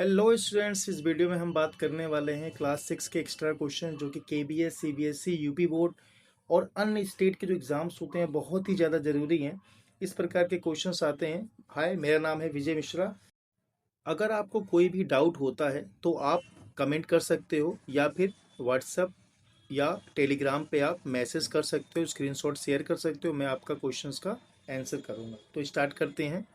Hello students, इस video में हम बात करने वाले हैं क्लास 6 के एक्स्ट्रा क्वेश्चन जो कि केबीएस, सीबीएसई, यूपी बोर्ड और अन्य स्टेट के जो एग्ज़ाम्स होते हैं बहुत ही ज़्यादा ज़रूरी हैं। इस प्रकार के क्वेश्चंस आते हैं। हाय, मेरा नाम है विजय मिश्रा। अगर आपको कोई भी डाउट होता है तो आप कमेंट कर सकते हो या फिर व्हाट्सएप या टेलीग्राम पे आप मैसेज कर सकते हो, स्क्रीनशॉट शेयर कर सकते हो। मैं आपका क्वेश्चंस का आंसर करूँगा। तो स्टार्ट करते हैं।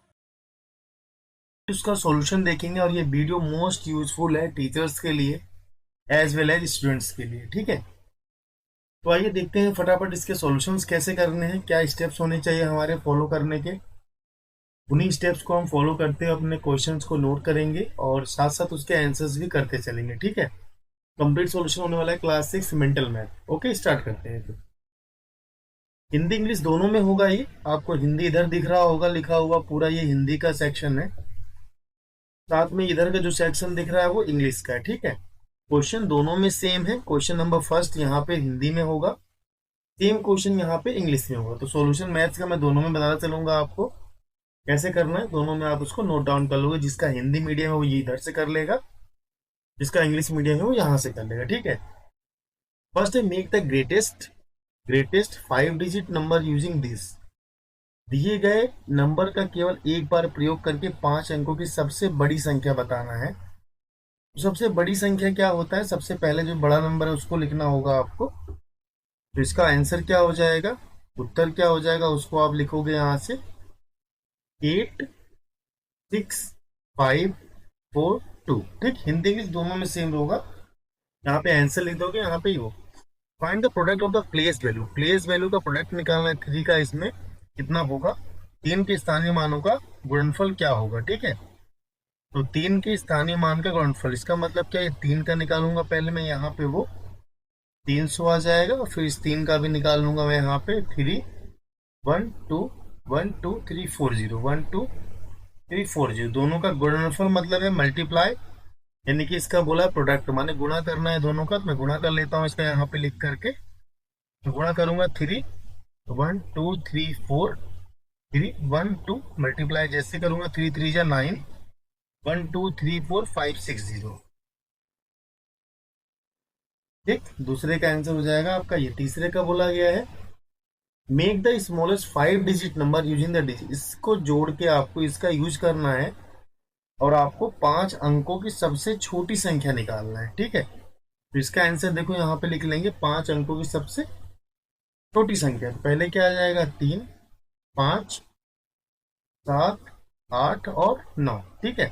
इसका सॉल्यूशन देखेंगे और ये वीडियो मोस्ट यूजफुल है टीचर्स के लिए एज वेल एज स्टूडेंट्स के लिए। ठीक है, तो आइए देखते हैं फटाफट इसके सॉल्यूशंस कैसे करने हैं, क्या स्टेप्स होने चाहिए हमारे फॉलो करने के। उन्हीं स्टेप्स को हम फॉलो करते हुए अपने क्वेश्चंस को नोट करेंगे और साथ साथ उसके आंसर्स भी करते चलेंगे। ठीक है, कंप्लीट सॉल्यूशन होने वाला है class 6 mental math. Okay, start करते हैं। तो हिंदी इंग्लिश दोनों में होगा। ये आपको हिंदी इधर दिख रहा होगा लिखा हुआ, पूरा ये हिंदी का सेक्शन है। साथ में इधर का जो सेक्शन दिख रहा है वो इंग्लिश का है। ठीक है, क्वेश्चन दोनों में सेम है। क्वेश्चन नंबर फर्स्ट यहाँ पे हिंदी में होगा, सेम क्वेश्चन यहाँ पे इंग्लिश में होगा। तो सॉल्यूशन मैथ्स का मैं दोनों में बताना चलूंगा आपको कैसे करना है। दोनों में आप उसको नोट डाउन कर लोगे। जिसका हिंदी मीडियम है वो ये इधर से कर लेगा, जिसका इंग्लिश मीडियम है वो यहाँ से कर लेगा। ठीक है, फर्स्ट है make the greatest 5 digit number using this. दिए गए नंबर का केवल एक बार प्रयोग करके 5 अंकों की सबसे बड़ी संख्या बताना है। तो सबसे बड़ी संख्या क्या होता है? सबसे पहले जो बड़ा नंबर है उसको लिखना होगा आपको। तो इसका आंसर क्या हो जाएगा, उत्तर क्या हो जाएगा, उसको आप लिखोगे यहाँ से 86542। ठीक, हिंदी इंग्लिश दोनों में सेम होगा। यहाँ पे आंसर लिख दोगे, यहाँ पे ही हो। Find the product of the place value. Place value का प्रोडक्ट निकालना है 3 का। इसमें कितना होगा? 3 के स्थानीय मानों का गुणनफल क्या होगा। ठीक है, तो 3 के स्थानीय मान का गुणनफल, इसका मतलब क्या है? 3 का निकालूंगा पहले मैं, यहाँ पे वो 300 आ जाएगा। और फिर इस 3 का भी निकाल लूंगा मैं, यहाँ पे 3 1 2 1 2 3 4 0 दोनों का गुणनफल मतलब है मल्टीप्लाई, यानी कि इसका बोला प्रोडक्ट माने गुणा करना है दोनों का। तो मैं गुणा कर लेता हूँ इसका यहाँ पे लिख करके। तो गुणा करूंगा 3 1 2 3 4 3 1 2 मल्टीप्लाई जैसे करूंगा 3 3 जा 9 1 2 3 4 5 6 0। ठीक, दूसरे का आंसर हो जाएगा आपका ये। तीसरे का बोला गया है make the smallest 5 digit number using the digit. इसको जोड़ के आपको इसका यूज करना है और आपको 5 अंकों की सबसे छोटी संख्या निकालना है। ठीक है, तो इसका आंसर देखो यहाँ पे लिख लेंगे 5 अंकों की सबसे छोटी संख्या। तो पहले क्या आ जाएगा? 3 5 7 8 और 9। ठीक है,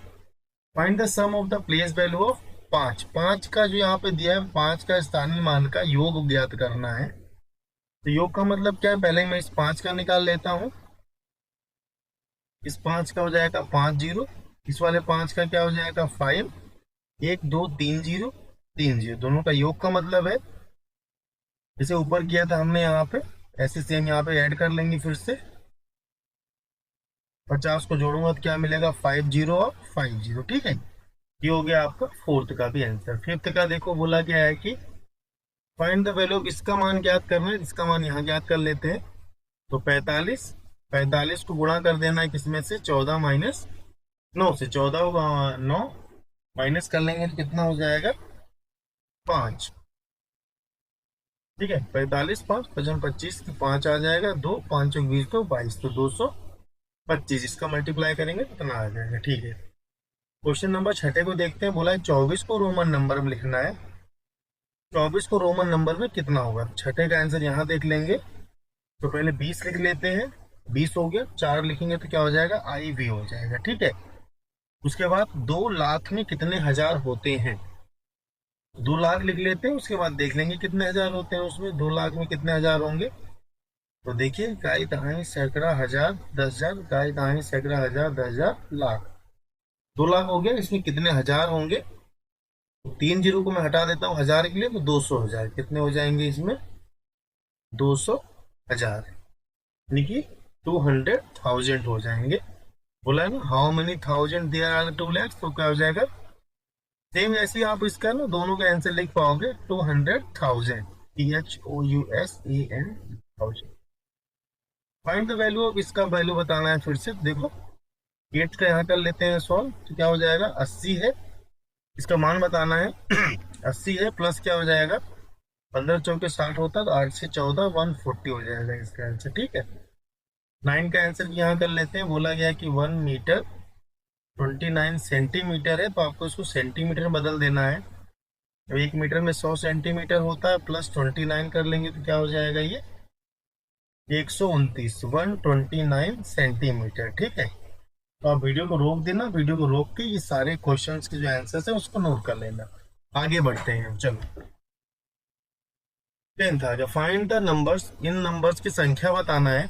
find the sum of the place value of 5। 5 का जो यहाँ पे दिया है, 5 का स्थानीय मान का योग ज्ञात करना है। तो योग का मतलब क्या है? पहले मैं इस 5 का निकाल लेता हूँ। इस 5 का हो जाएगा 5 0। इस वाले 5 का क्या हो जाएगा? 5 1 2 3 0 3 0। दोनों का योग का मतलब है जैसे ऊपर किया था हमने यहाँ पे, ऐसे सेम यहाँ पे ऐड कर लेंगे। फिर से 50 को जोड़ूंगा तो क्या मिलेगा? 5 0 और 5 0। ठीक है, ये हो गया आपका फोर्थ का भी आंसर। फिफ्थ का देखो बोला गया है कि फाइंड द वैल्यू ऑफ, इसका मान ज्ञात करना है। इसका मान यहाँ ज्ञात कर लेते हैं। तो 45 को गुणा कर देना है किसमें से? 14 माइनस 9 से। 14 9 माइनस कर लेंगे तो कितना हो जाएगा? 5। ठीक है, 45 5 55 25 तो 5 आ जाएगा। 2 5 20 तो 22, तो 225। इसका मल्टीप्लाई करेंगे तो कितना आ जाएगा। ठीक है, क्वेश्चन नंबर छठे को देखते हैं। बोला है 24 को रोमन नंबर में लिखना है। 24 को रोमन नंबर में कितना होगा? छठे का आंसर यहाँ देख लेंगे। तो पहले 20 लिख लेते हैं। 20 हो गया, 4 लिखेंगे तो क्या हो जाएगा? IV हो जाएगा। ठीक है, उसके बाद 2 लाख में कितने हजार होते हैं? 2 लाख लिख लेते हैं, उसके बाद देख लेंगे कितने हजार होते हैं उसमें। 2 लाख में कितने हजार होंगे? तो देखिए, गाय दहाई सैकड़ा हजार 10,000, गाय दहाई सैकड़ा हजार 10,000 लाख। 2 लाख हो गया, इसमें कितने हजार होंगे? तो 3 जीरो को मैं हटा देता हूँ हजार के लिए, तो 200,000 कितने हो जाएंगे इसमें? 200,000, यानी कि 200,000 हो जाएंगे। बोला है ना how many thousand there are 2 lakhs, तो क्या हो जाएगा? सेम ऐसे ही आप इसका ना दोनों का आंसर लिख पाओगे 200,000, THOUSAN 1000। Find the value of, इसका वैल्यू बताना है। फिर से देखो 8 का यहाँ कर लेते हैं सॉल्व, तो क्या हो जाएगा? 80 है इसका मान बताना है। 80 है प्लस क्या हो जाएगा, 15 चौके 60 होता है, तो 8 से 14 140 हो जाएगा इसका आंसर। ठीक है, 9 का आंसर यहाँ कर लेते हैं। बोला गया कि 1 मीटर 29 सेंटीमीटर है, तो आपको इसको सेंटीमीटर में बदल देना है। तो 1 मीटर में 100 सेंटीमीटर होता है, प्लस 29 कर लेंगे तो क्या हो जाएगा, ये 129 129 सेंटीमीटर। ठीक है, तो आप वीडियो को रोक देना, वीडियो को रोक के ये सारे क्वेश्चंस के जो आंसर्स है उसको नोट कर लेना। आगे बढ़ते हैं, चलो। 10th आ गया, find the numbers, in numbers की संख्या बताना है।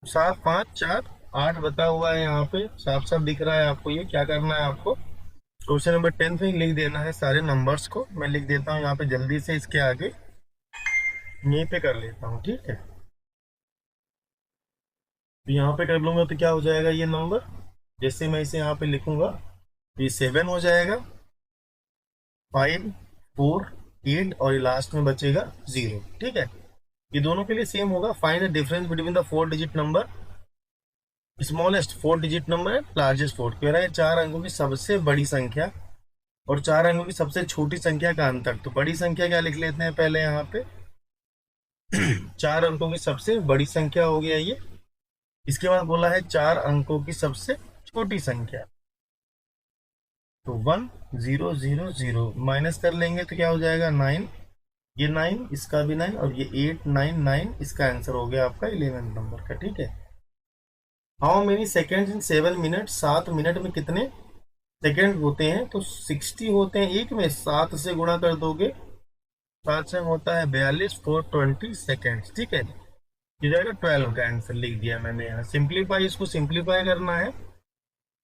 7 5 4 8 बता हुआ है यहाँ पे, साफ साफ दिख रहा है आपको। ये क्या करना है आपको, क्वेश्चन नंबर 10 में लिख देना है सारे नंबर्स को। मैं लिख देता हूँ यहाँ पे जल्दी से, इसके आगे यहीं पे कर लेता हूँ। ठीक है, तो यहाँ पे कर लूंगा तो क्या हो जाएगा ये नंबर, जैसे मैं इसे यहाँ पे लिखूंगा तो ये 7 हो जाएगा, 5 4 8 और ये लास्ट में बचेगा 0। ठीक है, ये दोनों के लिए सेम होगा। Find the difference between the 4 digit number, smallest 4 digit number है लार्जेस्ट 4। कह रहा है 4 अंकों की सबसे बड़ी संख्या और 4 अंकों की सबसे छोटी संख्या का अंतर। तो बड़ी संख्या क्या लिख लेते हैं पहले यहाँ पे, 4 अंकों की सबसे बड़ी संख्या हो गया ये। इसके बाद बोला है 4 अंकों की सबसे छोटी संख्या, तो 1 0 0 0 माइनस कर लेंगे तो क्या हो जाएगा 9, ये 9 इसका भी 9 और ये 8 9 9, इसका आंसर हो गया आपका 11 नंबर का। ठीक है, how many second in 7 minute, 7 minute में कितने सेकेंड होते हैं, तो 60 होते हैं। एक में 7 से गुणा कर दोगे, 7 से होता है 42 4 20 सेकेंड। ठीक है, ये जाएगा 12 का आंसर, लिख दिया मैंने यहाँ। सिंप्लीफाई, इसको सिंप्लीफाई करना है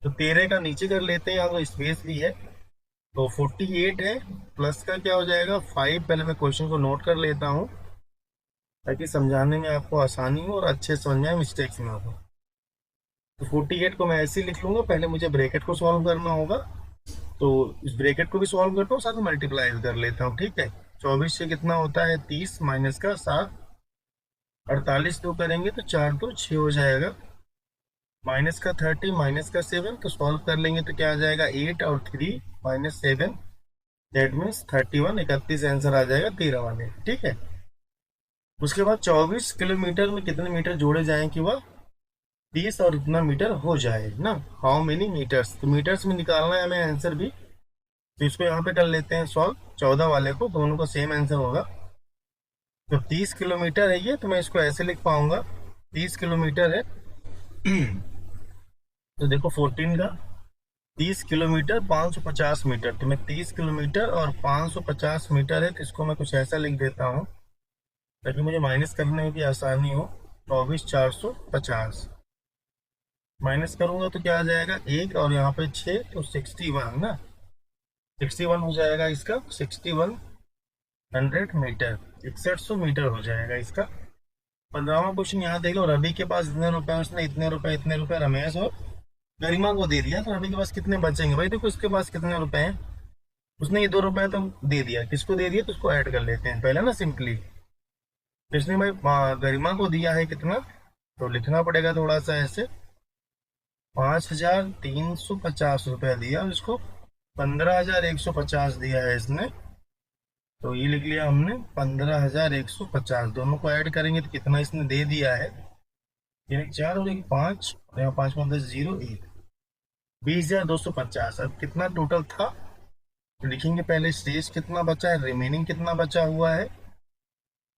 तो 13 का नीचे कर लेते हैं, यहाँ तो स्पेस भी है, तो 48 है, प्लस का क्या हो जाएगा 5। पहले मैं क्वेश्चन को नोट कर लेता हूँ ताकि समझाने में आपको आसानी हो और अच्छे समझ में आए, मिस्टेक्स ना हो। तो 48 को मैं ऐसे ही लिख लूंगा, पहले मुझे ब्रैकेट को सॉल्व करना होगा, तो इस ब्रैकेट को भी सॉल्व करता हूँ, साथ में मल्टीप्लाई कर लेता हूँ। ठीक है, 24 से कितना होता है 30 माइनस का 7, 48 दो करेंगे तो 4 2 6 हो जाएगा, माइनस का 30 माइनस का 7, तो सॉल्व कर लेंगे तो क्या आ जाएगा 8 और 3 माइनस 7, दैट मीन्स 31, 31 आंसर आ जाएगा 13 वाले। ठीक है, उसके बाद 24 किलोमीटर में कितने मीटर जोड़े जाएं कि वह 30 और इतना मीटर हो जाए ना। हाउ मेनी मीटर्स, तो मीटर्स में निकालना है हमें आंसर भी, तो इसको यहाँ पे कर लेते हैं सॉल्व। 14 वाले को, दोनों का सेम आंसर होगा। तो 30 किलोमीटर है ये, तो मैं इसको ऐसे लिख पाऊंगा, 30 किलोमीटर है। तो देखो 14 का 30 किलोमीटर 550 मीटर, तो मैं 30 किलोमीटर और 550 मीटर है, तो इसको मैं कुछ ऐसा लिख देता हूँ ताकि मुझे माइनस करने में भी आसानी हो। 24 450 माइनस करूंगा तो क्या आ जाएगा 1 और यहाँ पे 6, तो 61 ना, 61 हो जाएगा इसका, 6100 मीटर, 6100 मीटर हो जाएगा इसका। 15वां क्वेश्चन यहाँ देख लो, रवि के पास इतने रुपए, उसने इतने रुपए रमेश और गरिमा को दे दिया, तो रवि के पास कितने बचेंगे। भाई देखो इसके पास कितने रुपए हैं, उसने ये 2 रुपए तो दे दिया, किसको दे दिया, तो उसको ऐड कर लेते हैं पहले ना सिंपली। तो इसने भाई गरिमा को दिया है कितना, तो लिखना पड़ेगा थोड़ा सा ऐसे, 5350 रुपया दिया, और इसको 15150 दिया है इसने, तो ये लिख लिया हमने 15150। दोनों को ऐड करेंगे तो कितना इसने दे दिया है, ये 4 और 1 5, और यहाँ 5 में 10 0 1, 20,250। अब कितना टोटल था, तो लिखेंगे पहले शेष कितना बचा है, रिमेनिंग कितना बचा हुआ है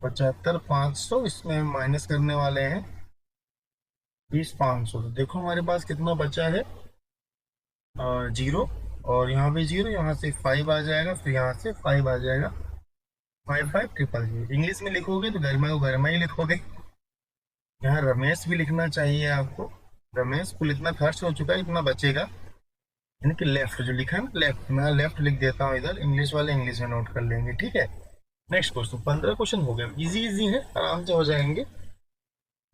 75,500, इसमें हम माइनस करने वाले हैं 20,500। तो देखो हमारे पास कितना बचा है 0, और यहाँ पे 0, यहाँ से 5 आ जाएगा, फिर यहाँ से 5 आ जाएगा, 55,000। इंग्लिश में लिखोगे तो गरिमा को गरिमा ही लिखोगे। यहाँ रमेश भी लिखना चाहिए आपको, रमेश कुल इतना खर्च हो चुका है, इतना बचेगा, यानी कि लेफ्ट जो लिखा है ना, लेफ्ट, मैं लेफ्ट लिख देता हूँ इधर, इंग्लिश वाले इंग्लिश में नोट कर लेंगे। ठीक है, नेक्स्ट क्वेश्चन, 15 क्वेश्चन हो गए, इजी इजी है, आराम से हो जाएंगे।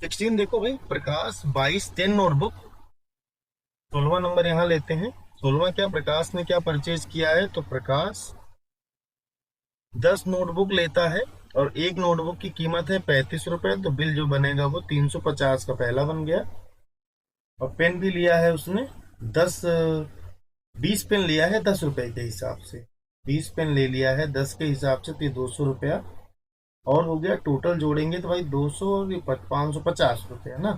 16 देखो भाई, प्रकाश 22 10 नोटबुक, 16वां नंबर यहाँ लेते हैं। 16वां क्या, प्रकाश ने क्या परचेज किया है, तो प्रकाश 10 नोटबुक लेता है और एक नोटबुक की कीमत है 35 रुपए, तो बिल जो बनेगा वो 350 का पहला बन गया। और पेन भी लिया है उसने 10 20 पेन लिया है 10 रुपए के हिसाब से, 20 पेन ले लिया है 10 के हिसाब से, तो ये 200 रुपया और हो गया। टोटल जोड़ेंगे तो भाई 200 और 550 रुपये है ना।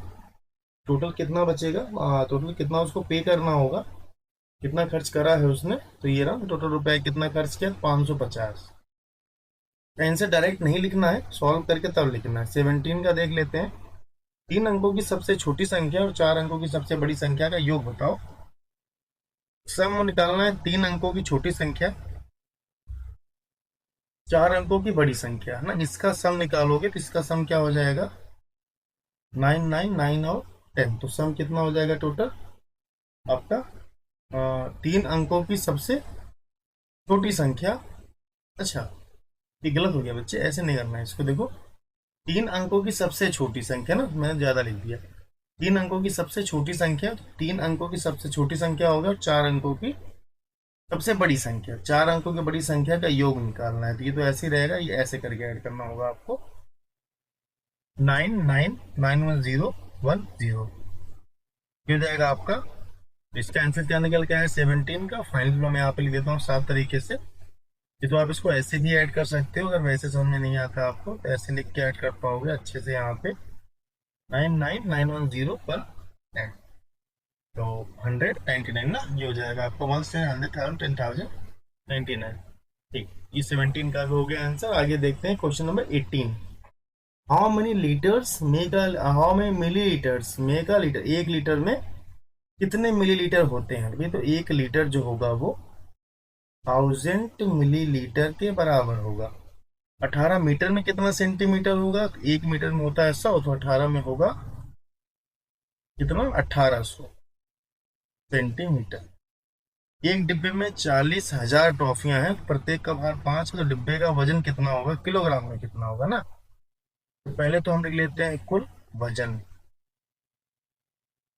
टोटल कितना बचेगा, टोटल कितना उसको पे करना होगा, कितना खर्च करा है उसने, तो ये रहा टोटल रुपया कितना खर्च किया, 550। आंसर डायरेक्ट नहीं लिखना है, सॉल्व करके तब लिखना है। 17 का देख लेते हैं। 3 अंकों की सबसे छोटी संख्या और 4 अंकों की सबसे बड़ी संख्या का योग बताओ। सम निकालना है 3 अंकों की छोटी संख्या, 4 अंकों की बड़ी संख्या है ना। इसका सम निकालोगे तो इसका सम क्या हो जाएगा, 9 9 9 और 10। तो सम कितना हो जाएगा टोटल आपका, 3 अंकों की सबसे छोटी संख्या। अच्छा, ये गलत हो गया बच्चे, ऐसे नहीं करना है इसको। देखो 3 अंकों की सबसे छोटी संख्या ना, मैंने ज्यादा लिख दिया। 3 अंकों की सबसे छोटी संख्या, 3 अंकों की सबसे छोटी संख्या होगा, और 4 अंकों की सबसे बड़ी संख्या, 4 अंकों की बड़ी संख्या का योग निकालना है। तो ये तो ऐसे ही रहेगा, ये ऐसे करके ऐड करना होगा आपको। 9 9 9 1 0 1 0 हो जाएगा आपका। इसका आंसर क्या निकल के आया, 17 का। फाइनल मैं यहाँ पे लिख देता हूँ साफ तरीके से। ये तो आप इसको ऐसे भी ऐड कर सकते हो, अगर वैसे समझ में नहीं आता आपको तो ऐसे लिख के ऐड कर पाओगे अच्छे से। यहाँ पे 9 9 9 1 0 पर ऐड, तो 199 ना, ये हो जाएगा आपको 100,000 10,000 99। ठीक, ये 17 का भी हो गया आंसर। आगे देखते हैं question number 18। How many litres make how many millilitres make a litre. 1 litre में कितने मिलीलीटर होते हैं भाई, तो 1 लीटर जो होगा वो 1000 मिलीलीटर के बराबर होगा। 18 मीटर में कितना सेंटीमीटर होगा, 1 मीटर में होता है 100, तो 18 में होगा कितना, 1800 सेंटीमीटर। एक डिब्बे में 40,000 टॉफियां हैं, प्रत्येक का भार 5 है, तो डिब्बे का वजन कितना होगा, किलोग्राम में कितना होगा ना। तो पहले तो हम लिख लेते हैं कुल वजन।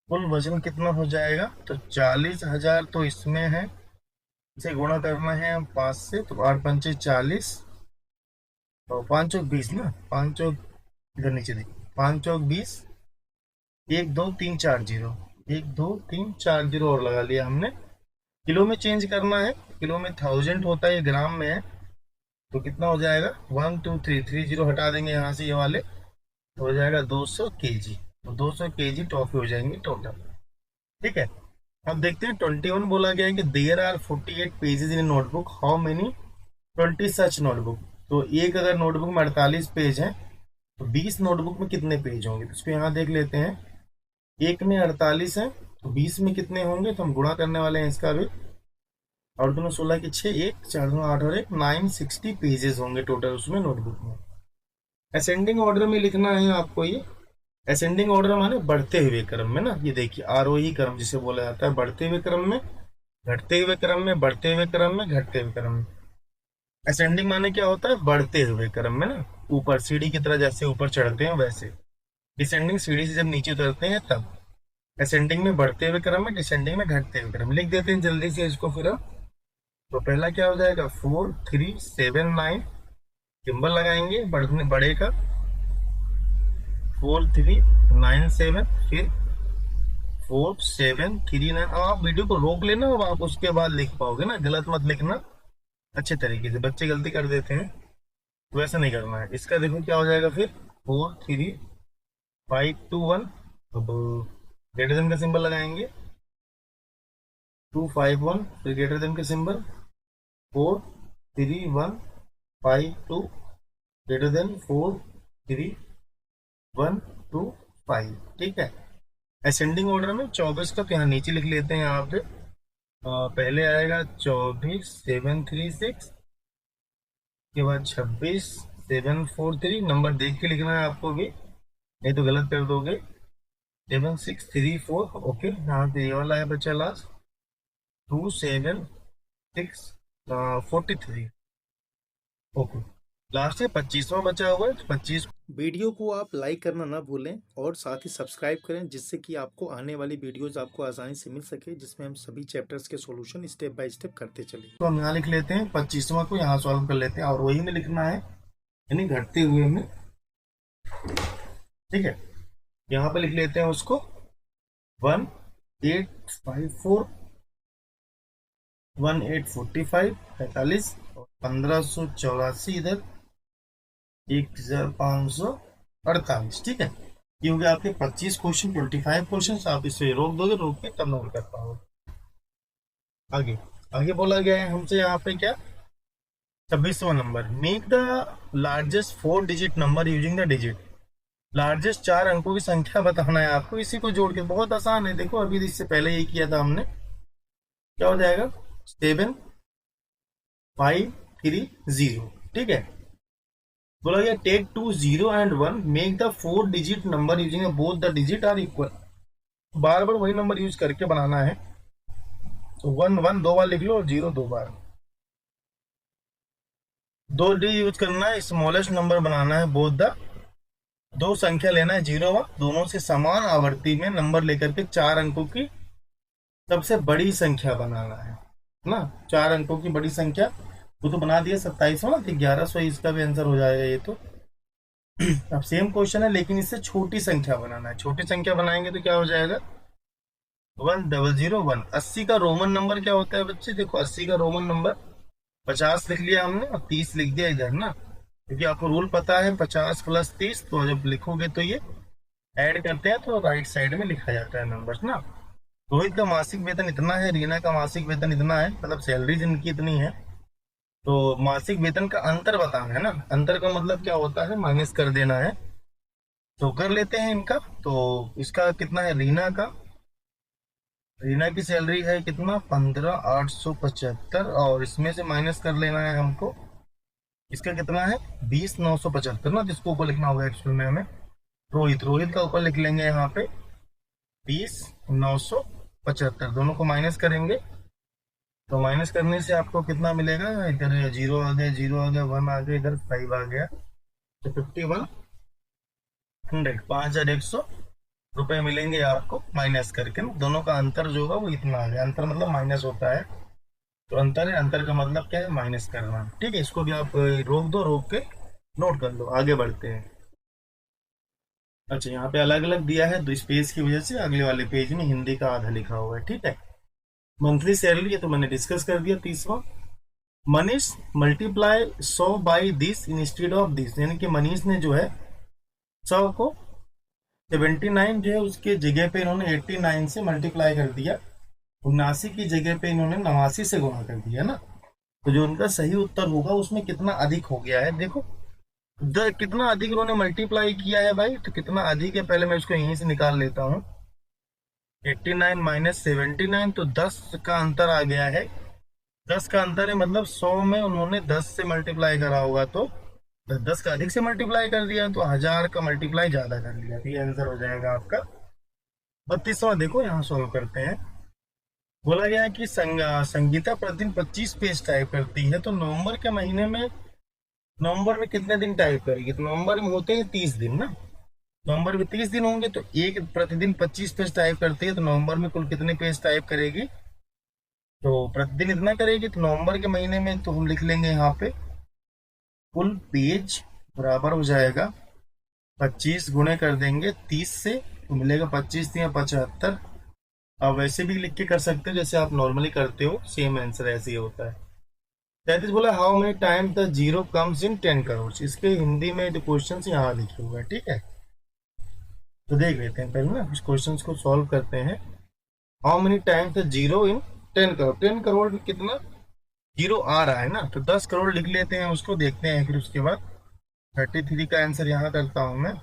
कुल वजन कितना हो जाएगा, तो 40,000 तो इसमें है, इसे गुणा करना है 5 से, तो 8 पंचे 40, तो 5 चौक 20 ना, 5 चौक इधर नीचे देखिए, 5 चौक 20, 1 2 3 4 0, 1 2 3 4 0 और लगा लिया हमने। किलो में चेंज करना है, किलो में 1000 होता है, ग्राम में है, तो कितना हो जाएगा, 1 2 3 3 0 हटा देंगे यहाँ से ये वाले, तो हो जाएगा 200 kg। तो 200 kg टॉफी हो जाएंगे टोटल। ठीक है, अब देखते हैं 21 बोला गया है कि there are 48 pages in notebook, how many 20 such notebook. तो एक अगर नोटबुक में 48 पेज है, तो 20 नोटबुक में कितने पेज होंगे, तो इसको यहाँ देख लेते हैं। एक में 48 है, तो 20 में कितने होंगे, तो हम गुणा करने वाले हैं इसका भी। और दोनों 16 की 6, 1 4 2 8 और 1 960 पेजेस होंगे टोटल उसमें नोटबुक में। असेंडिंग ऑर्डर में लिखना है आपको ये। असेंडिंग ऑर्डर माने बढ़ते हुए क्रम में ना, ये देखिए आरोही क्रम जिसे बोला जाता है, बढ़ते हुए क्रम में, घटते हुए क्रम में, बढ़ते हुए क्रम में, घटते हुए क्रम में। असेंडिंग माने क्या होता है, बढ़ते हुए क्रम में ना, ऊपर सीढ़ी की तरह जैसे ऊपर चढ़ते हैं वैसे। डिसेंडिंग सीढ़ी से जब नीचे उतरते हैं तब। असेंडिंग में बढ़ते हुए क्रम में, डिसेंडिंग में घटते हुए क्रम में। लिख देते हैं जल्दी से इसको फिर अब। तो पहला क्या हो जाएगा, 4 3 7 9, सिंबल लगाएंगे बढ़ने बड़े का, 4 3 9 7, फिर 4 7 3 9। अब आप वीडियो को रोक लेना, अब आप उसके बाद लिख पाओगे ना, गलत मत लिखना अच्छे तरीके से, बच्चे गलती कर देते हैं, तो ऐसा नहीं करना है। इसका देखो क्या हो जाएगा फिर, 4 3 5 2 1। अब ग्रेटर देन का सिंबल लगाएंगे, 2 5 1, फिर ग्रेटर देन का सिंबल, 4 3 1 5 2, ग्रेटर देन 4 3 1 2 5। ठीक है, असेंडिंग ऑर्डर में 24 तक यहाँ नीचे लिख लेते हैं यहाँ पे। पहले आएगा 24 7 3 6, के बाद 26 7 4 3। नंबर देख के लिखना है आपको भी, नहीं तो गलत कर दोगे। 7 6 3 4, ओके। यहाँ पे ये वाला है बच्चा लास्ट, 2 7 6 43, ओके। लास्ट है 25वां बचा हुआ है, तो 25। वीडियो को आप लाइक करना ना भूलें और साथ ही सब्सक्राइब करें, जिससे कि आपको आने वाली वीडियोस आपको आसानी से मिल सके, जिसमें हम सभी चैप्टर्स के सॉल्यूशन स्टेप बाय स्टेप करते चले। तो हम यहाँ लिख लेते हैं 25वां को, यहाँ सॉल्व कर लेते हैं, और वही में लिखना है, यानी घटते हुए में। ठीक है, यहाँ पे लिख लेते हैं उसको 1 8 5 4, 1845 45 और 1584 इधर 1548, ठीक है। ये हो गया आपके 25 क्वेश्चन, 25 क्वेश्चन। आप इसे रोक दोगे, रोक के तब नोट कर पाओगे। आगे आगे बोला गया है हमसे यहाँ पे क्या, 26वां number, make the largest 4 digit number using the digit. Largest 4 अंकों की संख्या बताना है आपको, इसी को जोड़ के। बहुत आसान है, देखो अभी इससे पहले यही किया था हमने। क्या हो जाएगा, 7 5 3 0, ठीक है। बोला गया take 2 0 and 1, make the 4 digit number using both the digit are equal. बार बार वही नंबर यूज करके बनाना है। तो 1 1 2 बार लिख लो और 0 2 बार। 2 डी यूज करना है, स्मॉलेस्ट नंबर बनाना है बोथ द। दो संख्या लेना है 0 1, दोनों से समान आवर्ती में नंबर लेकर के 4 अंकों की सबसे बड़ी संख्या बनाना है ना। 4 अंकों की बड़ी संख्या वो तो बना दिया 2700 ना, तो 1100 इसका भी आंसर हो जाएगा ये तो। अब सेम क्वेश्चन है लेकिन इससे छोटी संख्या बनाना है। छोटी संख्या बनाएंगे तो क्या हो जाएगा, 1001। 80 का रोमन नंबर क्या होता है बच्चे, देखो 80 का रोमन नंबर 50 लिख लिया हमने और 30 लिख दिया इधर ना, क्योंकि आपको रूल पता है 50 + 30। तो जब लिखोगे तो ये ऐड करते हैं तो राइट साइड में लिखा जाता है नंबर्स ना। रोहित का मासिक वेतन इतना है, रीना का मासिक वेतन इतना है, मतलब सैलरी जिनकी इतनी है। तो मासिक वेतन का अंतर बताना है ना। अंतर का मतलब क्या होता है, माइनस कर देना है। तो कर लेते हैं इनका। तो इसका कितना है, रीना की सैलरी है कितना, 15,875, और इसमें से माइनस कर लेना है हमको। इसका कितना है, 20,975 ना, जिसको ऊपर लिखना होगा एक्चुअल में हमें। रोहित का ऊपर लिख लेंगे यहाँ पे 20,975, दोनों को माइनस करेंगे। तो माइनस करने से आपको कितना मिलेगा, इधर 0 आ गया, 0 आ गया, 1 आ गया, इधर 5 आ गया, तो 5100, 5,100 रुपए मिलेंगे आपको माइनस करके। दोनों का अंतर जो होगा वो इतना आ गया। अंतर मतलब माइनस होता है, तो अंतर है, अंतर का मतलब क्या है, माइनस करना, ठीक है। इसको भी आप रोक दो, रोक के नोट कर लो। आगे बढ़ते हैं। अच्छा, यहाँ पे अलग अलग दिया है तो स्पेस की वजह से अगले वाले पेज में हिंदी का आधा लिखा हुआ है, ठीक है। मंथली सैलरी है तो मैंने डिस्कस कर दिया। 30वां, Manish multiply 100 by this instead of this, यानी कि मनीष ने जो है 100 को 79 जो है उसके जगह पे इन्होंने 89 से मल्टीप्लाई कर दिया। 79 की जगह पे इन्होंने 89 से गुणा कर दिया ना। तो जो उनका सही उत्तर होगा उसमें कितना अधिक हो गया है, देखो कितना अधिक उन्होंने मल्टीप्लाई किया है भाई। तो कितना अधिक है पहले मैं इसको यहीं से निकाल लेता हूँ। 89 - 79, तो 10 का अंतर आ गया है। 10 का अंतर है मतलब 100 में उन्होंने 10 से मल्टीप्लाई करा होगा, तो 10 का अधिक से मल्टीप्लाई कर दिया, तो 1000 का मल्टीप्लाई ज्यादा कर लिया, तो ये आंसर हो जाएगा आपका 32वां। देखो यहाँ सॉल्व करते हैं। बोला गया है कि संगीता प्रतिदिन 25 पेज टाइप करती है, तो नवंबर के महीने में, नवंबर में कितने दिन टाइप करेगी, तो नवंबर में होते हैं 30 दिन ना। नवंबर में 30 दिन होंगे, तो एक प्रतिदिन 25 पेज टाइप करती है, तो नवंबर में कुल कितने पेज टाइप करेगी, तो प्रतिदिन इतना करेगी। तो नवंबर के महीने में तो हम लिख लेंगे यहाँ पे कुल पेज बराबर हो जाएगा 25 गुणे कर देंगे 30 से, तो मिलेगा 25 × 75। आप वैसे भी लिख के कर सकते हो जैसे आप नॉर्मली करते हो, सेम आंसर ऐसे ही होता है। 33 बोला how many time the zero comes in 10 crore. इसके हिंदी में जो क्वेश्चन यहाँ लिखे हुए हैं, ठीक है। तो देख लेते हैं पहले ना, इस क्वेश्चन को सॉल्व करते हैं। How many times the zero in 10 crore. 10 crore में कितना जीरो आ रहा है ना, तो 10 करोड़ लिख लेते हैं उसको, देखते हैं फिर उसके बाद। 33 का आंसर यहाँ करता हूं मैं।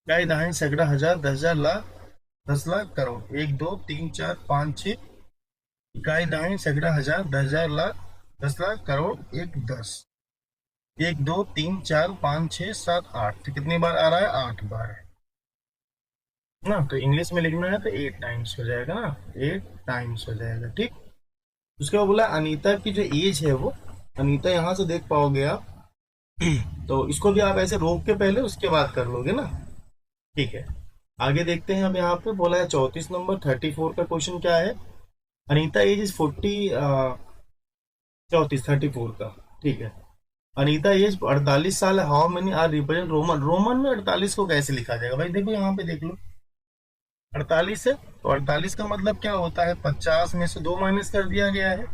क्या दाहिने सैकड़ा, हजार, 10,000, लाख, 10 लाख, करोड़। 1 2 3 4 5 6 इकाई दाहिने सैकड़ा, हजार, 10,000, लाख, 10 लाख, करोड़, 1 10। 1 2 3 4 5 6 7 8, तो कितनी बार आ रहा है, 8 बार है ना। तो इंग्लिश में लिखना है तो 8 टाइम्स हो जाएगा ना, 8 टाइम्स हो जाएगा, ठीक। उसके बाद बोला अनीता की जो एज है वो, अनीता यहाँ से देख पाओगे आप। तो इसको भी आप ऐसे रोक के पहले उसके बाद कर लोगे ना, ठीक है। आगे देखते हैं। अब यहाँ पे बोला है 34 नंबर, 34 का क्वेश्चन क्या है, अनीता एज इज 40, 34 का, ठीक है। अनीता एज 48 साल है, how many are represent Roman. Roman में 48 को कैसे लिखा जाएगा भाई, देखो यहाँ पे देख लो। 48 है, तो 48 का मतलब क्या होता है, 50 में से 2 माइनस कर दिया गया है।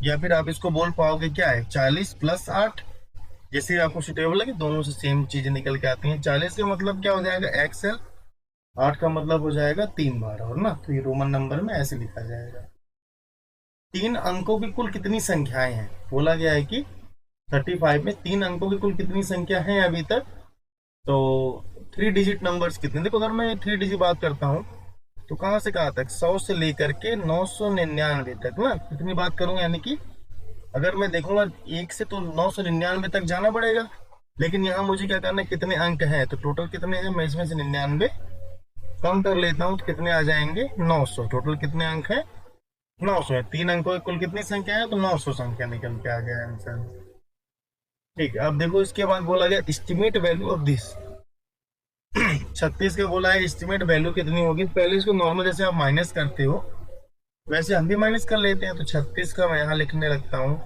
या फिर आप इसको बोल पाओगे क्या है, 40 प्लस 8, जैसे आपको सुटेबल लगे, दोनों से सेम चीजें निकल के आती हैं। 40 का मतलब क्या हो जाएगा, एक्सएल, 8 का मतलब हो जाएगा 3 बार, और ना, तो ये रोमन नंबर में ऐसे लिखा जाएगा। 3 अंकों की कुल कितनी संख्याएं हैं, बोला गया है कि 35 में 3 अंकों की कुल कितनी संख्या है अभी तक, तो 3 डिजिट नंबर्स कितने, देखो अगर मैं 3 डिजिट बात करता हूँ तो कहाँ से कहाँ तक, 100 से लेकर के 999 तक ना, कितनी बात करूंगा, यानी कि अगर मैं देखूंगा 1 से तो 999 तक जाना पड़ेगा, लेकिन यहाँ मुझे क्या करना है, कितने अंक हैं, तो टोटल कितने हैं, मैं इसमें से 99 कम कर लेता हूँ तो कितने आ जाएंगे, 900। टोटल कितने अंक है, 900 है। 3 अंकों की कुल कितनी संख्या है, तो 900 संख्या निकल के आ गया आंसर। ठीक है, अब देखो इसके बाद बोला गया एस्टिमेट वैल्यू ऑफ दिस। 36 का बोला है एस्टिमेट वैल्यू कितनी होगी, पहले इसको नॉर्मल जैसे आप माइनस करते हो वैसे हम भी माइनस कर लेते हैं, तो 36 का मैं यहाँ लिखने लगता हूँ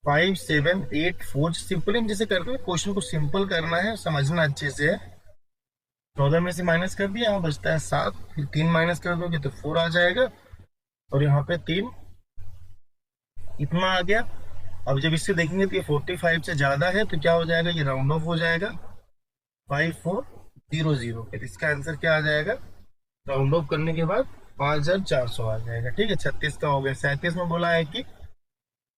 5784। सिंपल जैसे करते हैं, क्वेश्चन को सिंपल करना है, समझना अच्छे से। 14 में से माइनस कर दिया, यहाँ बचता है 7, फिर 3 माइनस कर दोगे तो 4 आ जाएगा, और यहाँ पे 3 इतना आ गया। अब जब इससे देखेंगे तो ये 45 से ज्यादा है, तो क्या हो जाएगा, ये राउंड ऑफ हो जाएगा 5400। फिर इसका आंसर क्या आ जाएगा, राउंड ऑफ करने के बाद 5400 आ जाएगा। ठीक है, 36 का हो गया। 37 में बोला है कि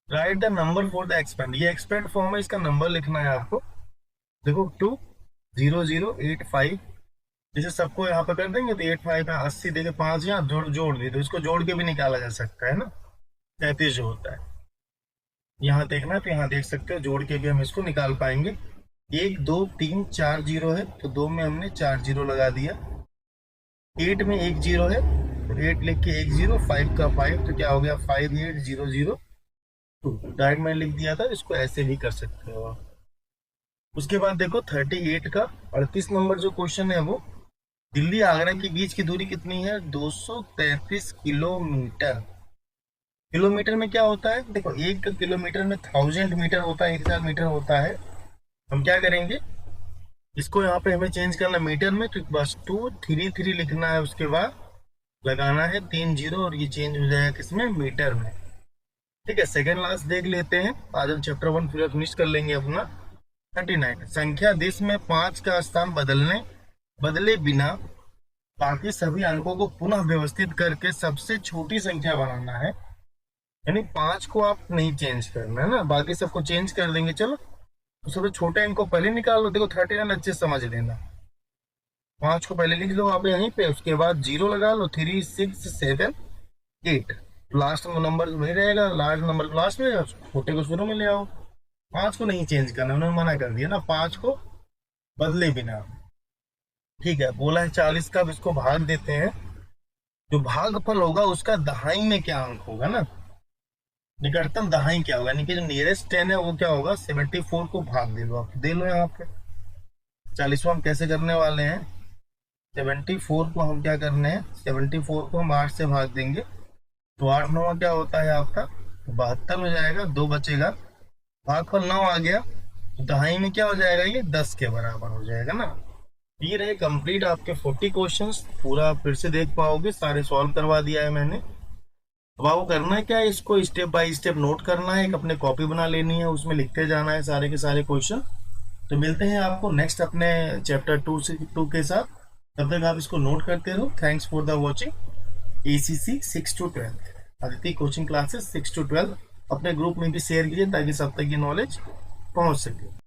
right the number for the expand, ये एक्सपेंड फॉर्म है, इसका नंबर लिखना है आपको। देखो 20085, जैसे सबको यहाँ पे कर देंगे तो 85 है, 80 देके 5 यहाँ जोड़ जोड़ दिए, तो इसको जोड़ के भी निकाला जा सकता है ना, 33 जो होता है। यहाँ देखना है तो यहाँ देख सकते हो, जोड़ के भी हम इसको निकाल पाएंगे। 1 2 3 4 जीरो है, तो 2 में हमने 4 जीरो लगा दिया। 8 में 1 जीरो है, तो 8 लिख के 1 जीरो, 5 का 5, तो क्या हो गया 58002। डायरेक्ट मैंने लिख दिया था, इसको ऐसे भी कर सकते हो आप। उसके बाद देखो 38 का 38 नंबर जो क्वेश्चन है वो, दिल्ली आगरा के बीच की दूरी कितनी है, 233 किलोमीटर। किलोमीटर में क्या होता है, देखो 1 किलोमीटर में 1000 मीटर होता है, 1000 मीटर होता है। हम क्या करेंगे, इसको यहाँ पे हमें चेंज करना मीटर में, तो बस 233 लिखना है, उसके बाद लगाना है 3 जीरो, और ये चेंज हो जाएगा किसमें, मीटर में। ठीक है, सेकेंड लास्ट देख लेते हैं, आज हम चैप्टर 1 फिर फिनिश कर लेंगे अपना। 39 संख्या दिश में 5 का स्थान बदले बिना बाकी सभी अंकों को पुनः व्यवस्थित करके सबसे छोटी संख्या बनाना है। यानी 5 को आप नहीं चेंज करना है ना, बाकी सबको चेंज कर देंगे। चलो तो सबसे छोटे अंक को पहले निकाल लो। देखो 39 अच्छे से समझ लेना, 5 को पहले लिख लो आप यहीं पे, उसके बाद जीरो लगा लो, 3 6 7 8, लास्ट नंबर वही रहेगा, लास्ट नंबर लास्ट में, छोटे को शुरू में ले आओ। 5 को नहीं चेंज करना, उन्होंने मना कर दिया ना, 5 को बदले बिना। ठीक है, बोला है 40 का, अब इसको भाग देते हैं। जो भागफल होगा उसका दहाई में क्या अंक होगा ना, निकटतम दहाई क्या होगा, यानी कि जो नियरेस्ट 10 है वो क्या होगा, 74 को भाग दे लो, आप दे लो यहाँ पे। 40वां हम कैसे करने वाले हैं, 74 को हम क्या करने हैं, 74 को हम 8 से भाग देंगे, तो 8 9 क्या होता है आपका, 72 हो जाएगा, 2 बचेगा, भागफल 9 आ गया, तो दहाई में क्या हो जाएगा, ये 10 के बराबर हो जाएगा ना। ये रहे कंप्लीट आपके 40 क्वेश्चंस, पूरा फिर से देख पाओगे, सारे सॉल्व करवा दिया है मैंने। अब आपको करना है क्या है, इसको स्टेप बाय स्टेप नोट करना है, एक अपने कॉपी बना लेनी है, उसमें लिखते जाना है सारे के सारे क्वेश्चन। तो मिलते हैं आपको नेक्स्ट अपने चैप्टर 2 के साथ, तब तक आप इसको नोट करते रहो। Thanks for the watching. ACC 6 to 12 Aditi coaching classes 6 to 12 अपने ग्रुप में भी शेयर कीजिए, ताकि सब तक ये नॉलेज पहुंच सके।